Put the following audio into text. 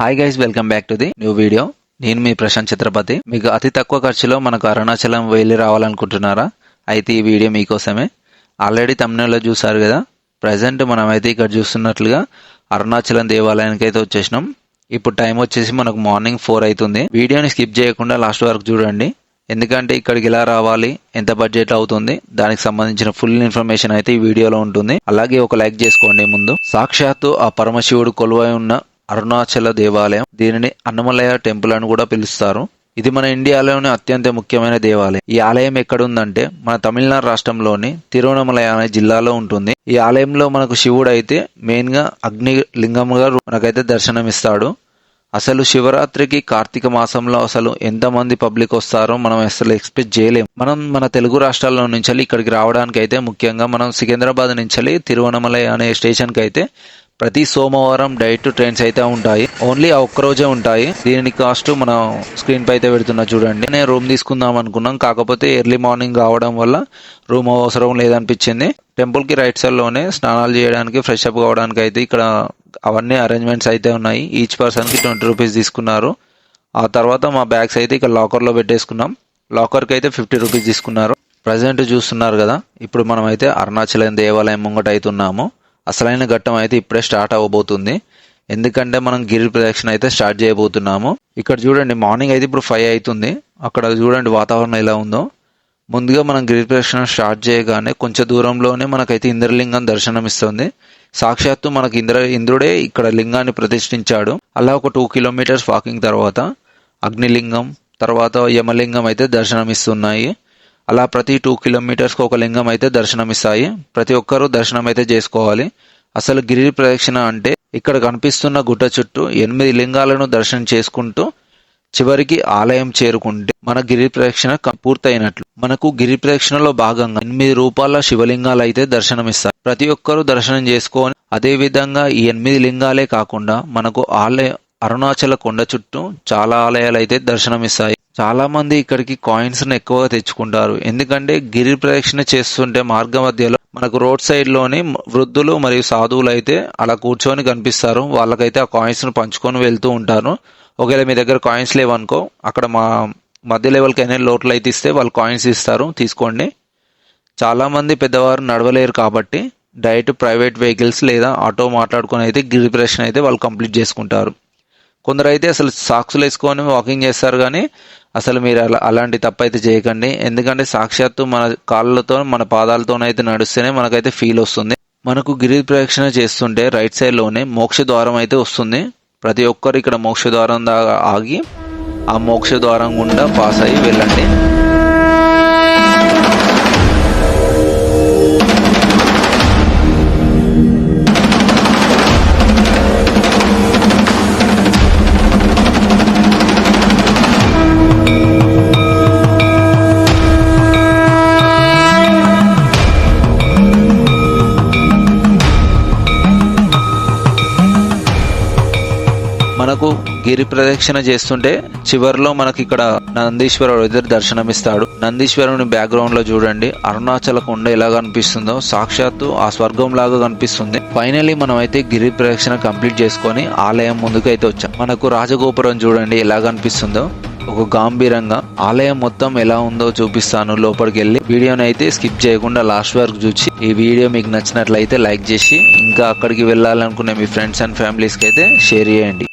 Hi guys, welcome back to the new video. నేను మీ ప్రశాంత్ ఛత్రపతి. మీకు అతి తక్కువ ఖర్చులో మనకు అరుణాచలం వెళ్ళి రావాలనుకుంటున్నారా? అయితే ఈ వీడియో మీకోసమే. ఆల్రెడీ తమ్నెల్లో చూసారు కదా. ప్రజెంట్ మనమైతే ఇక్కడ చూస్తున్నట్లుగా అరుణాచలం దేవాలయానికి అయితే వచ్చేసినాం. ఇప్పుడు టైం వచ్చేసి మనకు మార్నింగ్ 4 అవుతుంది. వీడియోని స్కిప్ చేయకుండా లాస్ట్ వరకు చూడండి, ఎందుకంటే ఇక్కడికి ఎలా రావాలి, ఎంత బడ్జెట్ అవుతుంది, దానికి సంబంధించిన ఫుల్ ఇన్ఫర్మేషన్ అయితే ఈ వీడియోలో ఉంటుంది. అలాగే ఒక లైక్ చేసుకోండి. ముందు సాక్షాత్తు ఆ పరమశివుడు కొలువై ఉన్న అరుణాచల దేవాలయం, దీనిని అన్నమలయ టెంపుల్ అని కూడా పిలుస్తారు. ఇది మన ఇండియాలోని అత్యంత ముఖ్యమైన దేవాలయం. ఈ ఆలయం ఎక్కడుందంటే మన తమిళనాడు రాష్ట్రంలోని తిరువణమలయ అనే జిల్లాలో ఉంటుంది. ఈ ఆలయంలో మనకు శివుడు అయితే మెయిన్ గా అగ్ని లింగముగా మనకైతే దర్శనమిస్తాడు. అసలు శివరాత్రికి కార్తీక మాసంలో అసలు ఎంతమంది పబ్లిక్ వస్తారో మనం అసలు ఎక్స్పెక్ట్ చేయలేం. మనం మన తెలుగు రాష్ట్రాల్లో నుంచి ఇక్కడికి రావడానికి అయితే ముఖ్యంగా మనం సికింద్రాబాద్ నుంచి తిరువణమలై అనే స్టేషన్ కి అయితే ప్రతి సోమవారం డైరెక్ట్ ట్రైన్స్ అయితే ఉంటాయి. ఓన్లీ ఆ ఒక్కరోజే ఉంటాయి. దీని కాస్ట్ మనం స్క్రీన్ పై అయితే పెడుతున్నా చూడండి. నేను రూమ్ తీసుకుందాం అనుకున్నాం, కాకపోతే ఎర్లీ మార్నింగ్ రావడం వల్ల రూమ్ అవసరం లేదనిపించింది. టెంపుల్ కి రైట్ సైడ్ లోనే స్నానాలు చేయడానికి, ఫ్రెష్ అప్ కావడానికి అయితే ఇక్కడ అవన్నీ అరేంజ్మెంట్స్ అయితే ఉన్నాయి. ఈచ్ పర్సన్ కి 20 రూపీస్ తీసుకున్నారు. ఆ తర్వాత మా బ్యాగ్స్ అయితే ఇక్కడ లాకర్ లో పెట్టేసుకున్నాం. లాకర్ కి అయితే 50 రూపీస్ తీసుకున్నారు. ప్రజెంట్ చూస్తున్నారు కదా, ఇప్పుడు మనం అయితే అరుణాచలం దేవాలయం ముంగట అవుతున్నాము. అసలైన ఘట్టం అయితే ఇప్పుడే స్టార్ట్ అవ్వబోతుంది, ఎందుకంటే మనం గిరి ప్రదక్షిణ అయితే స్టార్ట్ చేయబోతున్నాము. ఇక్కడ చూడండి, మార్నింగ్ అయితే ఇప్పుడు 5 అవుతుంది. అక్కడ చూడండి వాతావరణం ఎలా ఉందో. ముందుగా మనం గిరి ప్రదక్షిణ స్టార్ట్ చేయగానే కొంచెం దూరంలోనే మనకైతే ఇంద్రలింగం దర్శనం ఇస్తుంది. సాక్షాత్తు మనకి ఇంద్రుడే ఇక్కడ లింగాన్ని ప్రతిష్ఠించాడు. అలా ఒక 2 కిలోమీటర్స్ వాకింగ్ తర్వాత అగ్నిలింగం, తర్వాత యమలింగం అయితే దర్శనం ఇస్తున్నాయి. అలా ప్రతి 2 కిలోమీటర్స్కి ఒక లింగం అయితే దర్శనమిస్తాయి. ప్రతి ఒక్కరూ దర్శనం అయితే చేసుకోవాలి. అసలు గిరి ప్రదక్షిణ అంటే ఇక్కడ కనిపిస్తున్న గుట్ట చుట్టూ 8 లింగాలను దర్శనం చేసుకుంటూ చివరికి ఆలయం చేరుకుంటే మన గిరి ప్రదక్షిణ పూర్తయినట్లు. మనకు గిరి ప్రదక్షిణలో భాగంగా 8 రూపాయల శివలింగాలు అయితే దర్శనమిస్తాయి. ప్రతి ఒక్కరూ దర్శనం చేసుకొని, అదే విధంగా ఈ 8 లింగాలే కాకుండా మనకు అరుణాచల కొండ చుట్టూ చాలా ఆలయాలు అయితే దర్శనమిస్తాయి. చాలా మంది ఇక్కడికి కాయిన్స్ ను ఎక్కువగా తెచ్చుకుంటారు, ఎందుకంటే గిరి ప్రదక్షిణ చేస్తుంటే మార్గ మధ్యలో మనకు రోడ్ సైడ్ లోని వృద్ధులు మరియు సాధువులు అయితే అలా కూర్చొని కనిపిస్తారు. వాళ్ళకైతే ఆ కాయిన్స్ ను పంచుకొని వెళ్తూ ఉంటారు. ఒకవేళ మీ దగ్గర కాయిన్స్ లేవనుకో, అక్కడ మా మధ్య లెవెల్కి అయినా లోట్లు అయితే ఇస్తే వాళ్ళు కాయిన్స్ ఇస్తారు, తీసుకోండి. చాలా మంది పెద్దవారు నడవలేరు కాబట్టి డైరెక్ట్ ప్రైవేట్ వెహికల్స్ లేదా ఆటో మాట్లాడుకొని అయితే గిరి ప్రదక్షిణ అయితే వాళ్ళు కంప్లీట్ చేసుకుంటారు. కొందరు అయితే అసలు సాక్సులు వేసుకొని వాకింగ్ చేస్తారు, కానీ అసలు మీరు అలాంటి తప్పు అయితే చేయకండి. ఎందుకంటే సాక్షాత్తు మన కాళ్ళతో, మన పాదాలతోనైతే నడుస్తేనే మనకైతే ఫీల్ వస్తుంది. మనకు గిరి ప్రదక్షిణ చేస్తుంటే రైట్ సైడ్ లోనే మోక్ష ద్వారం అయితే వస్తుంది. ప్రతి ఒక్కరు ఇక్కడ మోక్ష ద్వారం దాకా ఆగి ఆ మోక్ష ద్వారం గుండా పాస్ అయ్యి వెళ్ళండి. మనకు గిరి ప్రదక్షిణ చేస్తుంటే చివరిలో మనకి ఇక్కడ నందీశ్వరుడు ఎదురు దర్శనమిస్తాడు. నందీశ్వరుని బ్యాక్గ్రౌండ్ లో చూడండి అరుణాచల కొండ ఎలా కనిపిస్తుందో, సాక్షాత్తు ఆ స్వర్గం లాగా కనిపిస్తుంది. ఫైనలీ మనం అయితే గిరి ప్రదక్షిణ కంప్లీట్ చేసుకొని ఆలయం ముందుకు అయితే వచ్చాం. మనకు రాజగోపురం చూడండి ఎలా కనిపిస్తుందో, ఒక గాంభీరంగా. ఆలయం మొత్తం ఎలా ఉందో చూపిస్తాను లోపలికి వెళ్ళి. వీడియోని అయితే స్కిప్ చేయకుండా లాస్ట్ వరకు చూసి, ఈ వీడియో మీకు నచ్చినట్లయితే లైక్ చేసి, ఇంకా అక్కడికి వెళ్ళాలనుకునే మీ ఫ్రెండ్స్ అండ్ ఫ్యామిలీస్కి అయితే షేర్ చేయండి.